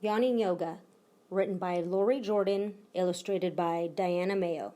Yawning Yoga, written by Lori Jordan, illustrated by Diana Mayo.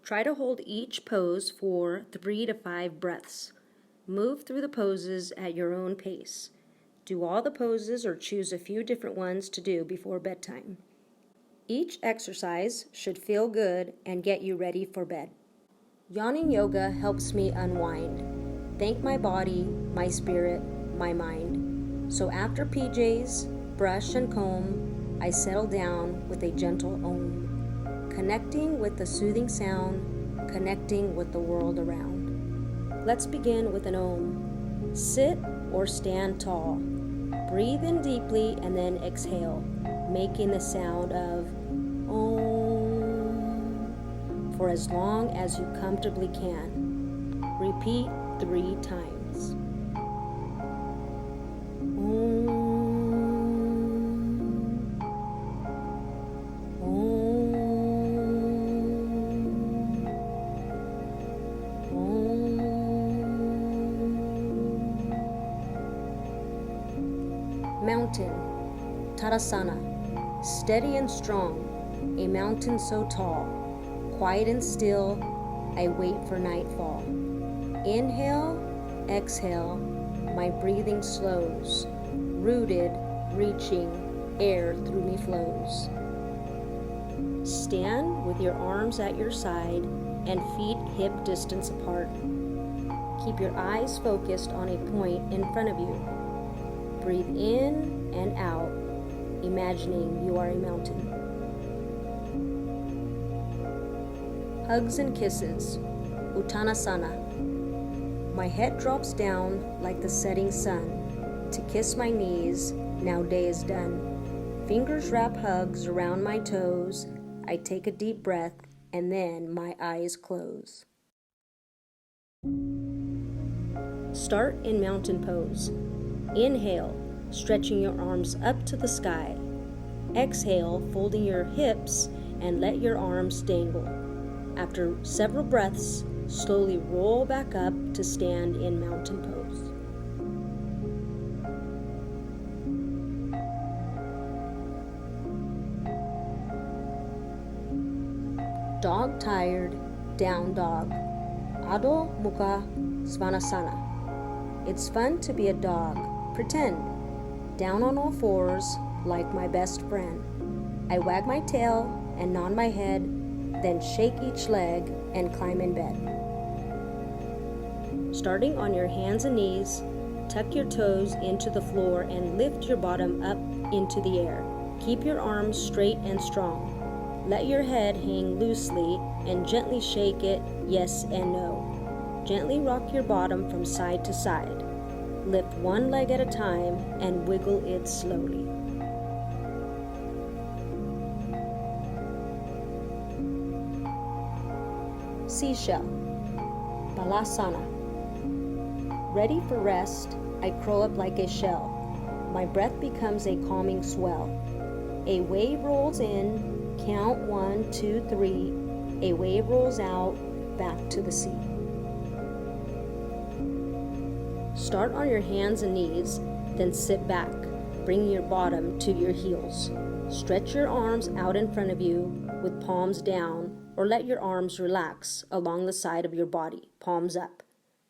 Try to hold each pose for 3 to 5 breaths. Move through the poses at your own pace. Do all the poses or choose a few different ones to do before bedtime. Each exercise should feel good and get you ready for bed. Yawning Yoga helps me unwind. Thank my body, my spirit, my mind. So after PJs, brush and comb, I settle down with a gentle Om. Connecting with the soothing sound, connecting with the world around. Let's begin with an Om. Sit or stand tall. Breathe in deeply and then exhale, making the sound of Om for as long as you comfortably can. Repeat 3 times. Om. Om. Om. Mountain, Tadasana, steady and strong, a mountain so tall. Quiet and still, I wait for nightfall. Inhale, exhale, my breathing slows. Rooted, reaching, air through me flows. Stand with your arms at your side and feet hip distance apart. Keep your eyes focused on a point in front of you. Breathe in and out, imagining you are a mountain. Hugs and kisses, Uttanasana. My head drops down like the setting sun. To kiss my knees, now day is done. Fingers wrap hugs around my toes. I take a deep breath and then my eyes close. Start in mountain pose. Inhale, stretching your arms up to the sky. Exhale, folding your hips and let your arms dangle. After several breaths, slowly roll back up to stand in mountain pose. Dog tired, down dog. Adho Mukha Svanasana. It's fun to be a dog. Pretend. Down on all fours, like my best friend. I wag my tail and nod my head, then shake each leg and climb in bed. Starting on your hands and knees, tuck your toes into the floor and lift your bottom up into the air. Keep your arms straight and strong. Let your head hang loosely and gently shake it yes and no. Gently rock your bottom from side to side. Lift one leg at a time and wiggle it slowly. Seashell, Balasana. Ready for rest, I curl up like a shell. My breath becomes a calming swell. A wave rolls in, count 1, 2, 3. A wave rolls out, back to the sea. Start on your hands and knees, then sit back, bringing your bottom to your heels. Stretch your arms out in front of you with palms down, or let your arms relax along the side of your body, palms up.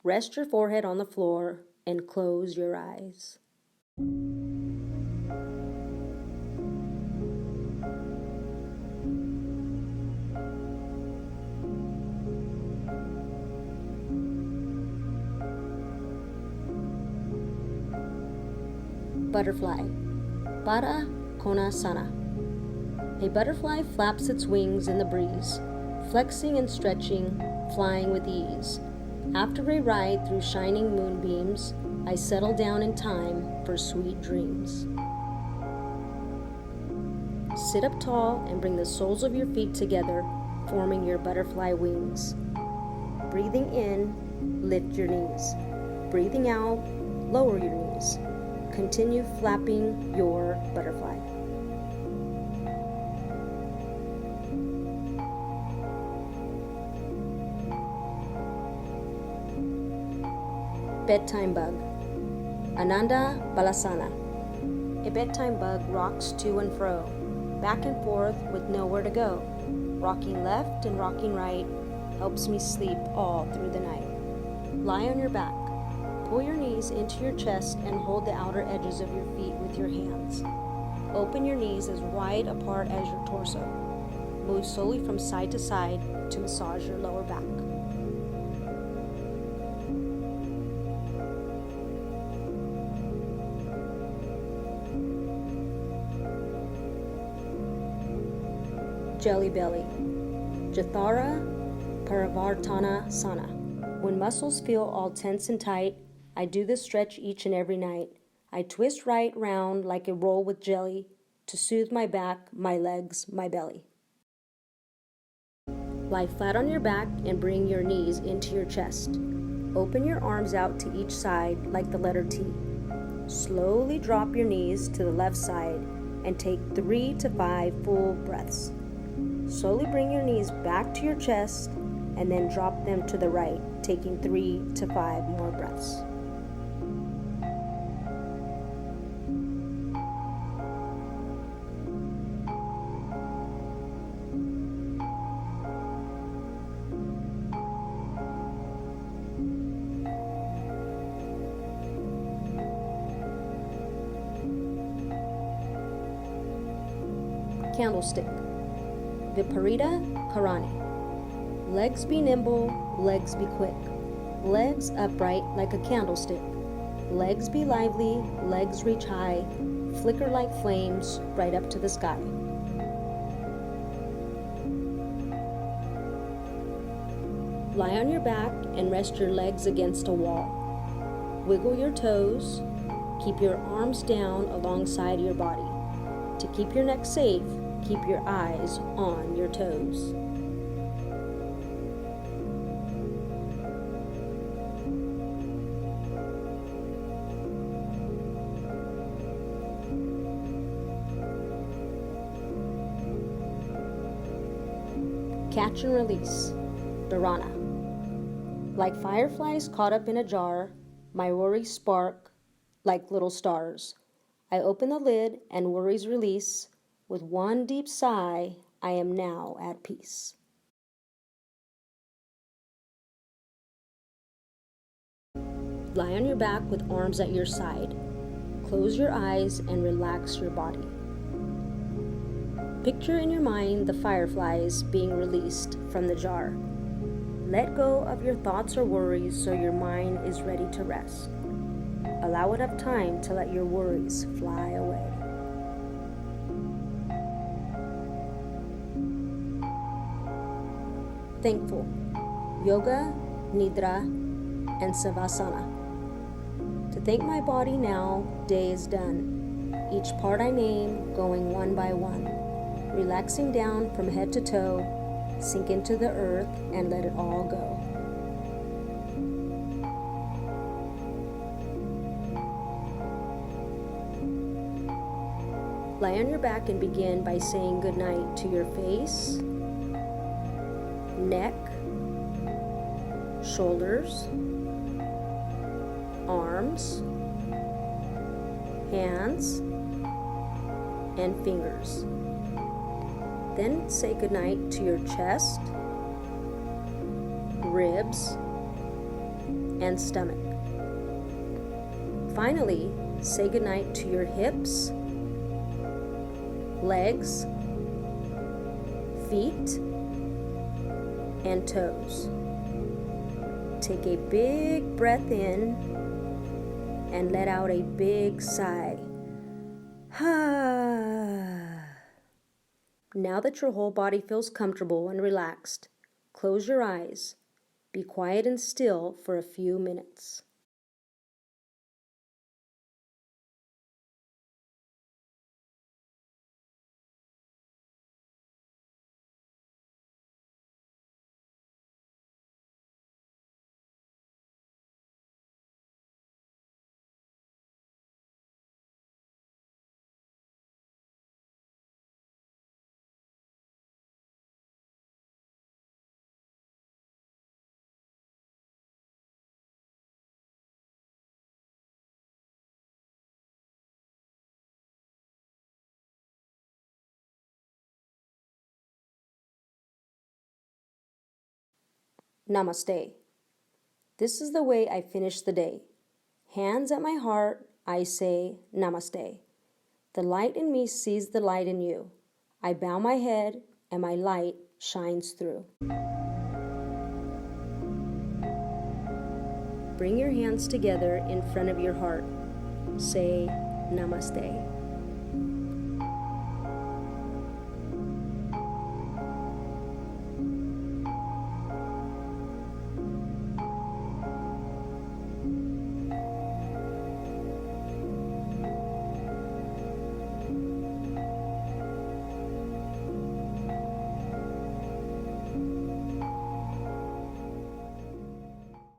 Rest your forehead on the floor and close your eyes. Butterfly, Bara Konasana. A butterfly flaps its wings in the breeze, flexing and stretching, flying with ease. After a ride through shining moonbeams, I settle down in time for sweet dreams. Sit up tall and bring the soles of your feet together, forming your butterfly wings. Breathing in, lift your knees. Breathing out, lower your knees. Continue flapping your butterfly. Bedtime bug. Ananda Balasana. A bedtime bug rocks to and fro, back and forth with nowhere to go. Rocking left and rocking right helps me sleep all through the night. Lie on your back. Pull your knees into your chest and hold the outer edges of your feet with your hands. Open your knees as wide apart as your torso. Move slowly from side to side to massage your lower back. Jelly belly. Jathara Parivartana Sana. When muscles feel all tense and tight, I do this stretch each and every night. I twist right round like a roll with jelly to soothe my back, my legs, my belly. Lie flat on your back and bring your knees into your chest. Open your arms out to each side like the letter T. Slowly drop your knees to the left side and take 3 to 5 full breaths. Slowly bring your knees back to your chest and then drop them to the right, taking 3 to 5 more breaths. Candlestick. Viparita Karani. Legs be nimble, legs be quick. Legs upright like a candlestick. Legs be lively, legs reach high, flicker like flames right up to the sky. Lie on your back and rest your legs against a wall. Wiggle your toes. Keep your arms down alongside your body. To keep your neck safe, keep your eyes on your toes. Catch and release. Dharana. Like fireflies caught up in a jar, my worries spark like little stars. I open the lid and worries release. With one deep sigh, I am now at peace. Lie on your back with arms at your side. Close your eyes and relax your body. Picture in your mind the fireflies being released from the jar. Let go of your thoughts or worries so your mind is ready to rest. Allow enough time to let your worries fly away. Thankful. Yoga, Nidra, and Savasana. To thank my body now, day is done. Each part I name, going one by one. Relaxing down from head to toe, sink into the earth and let it all go. Lie on your back and begin by saying goodnight to your face, neck, shoulders, arms, hands, and fingers. Then say goodnight to your chest, ribs, and stomach. Finally, say goodnight to your hips, legs, feet, and toes. Take a big breath in and let out a big sigh. Now that your whole body feels comfortable and relaxed, close your eyes. Be quiet and still for a few minutes. Namaste. This is the way I finish the day. Hands at my heart, I say Namaste. The light in me sees the light in you. I bow my head and my light shines through. Bring your hands together in front of your heart. Say Namaste.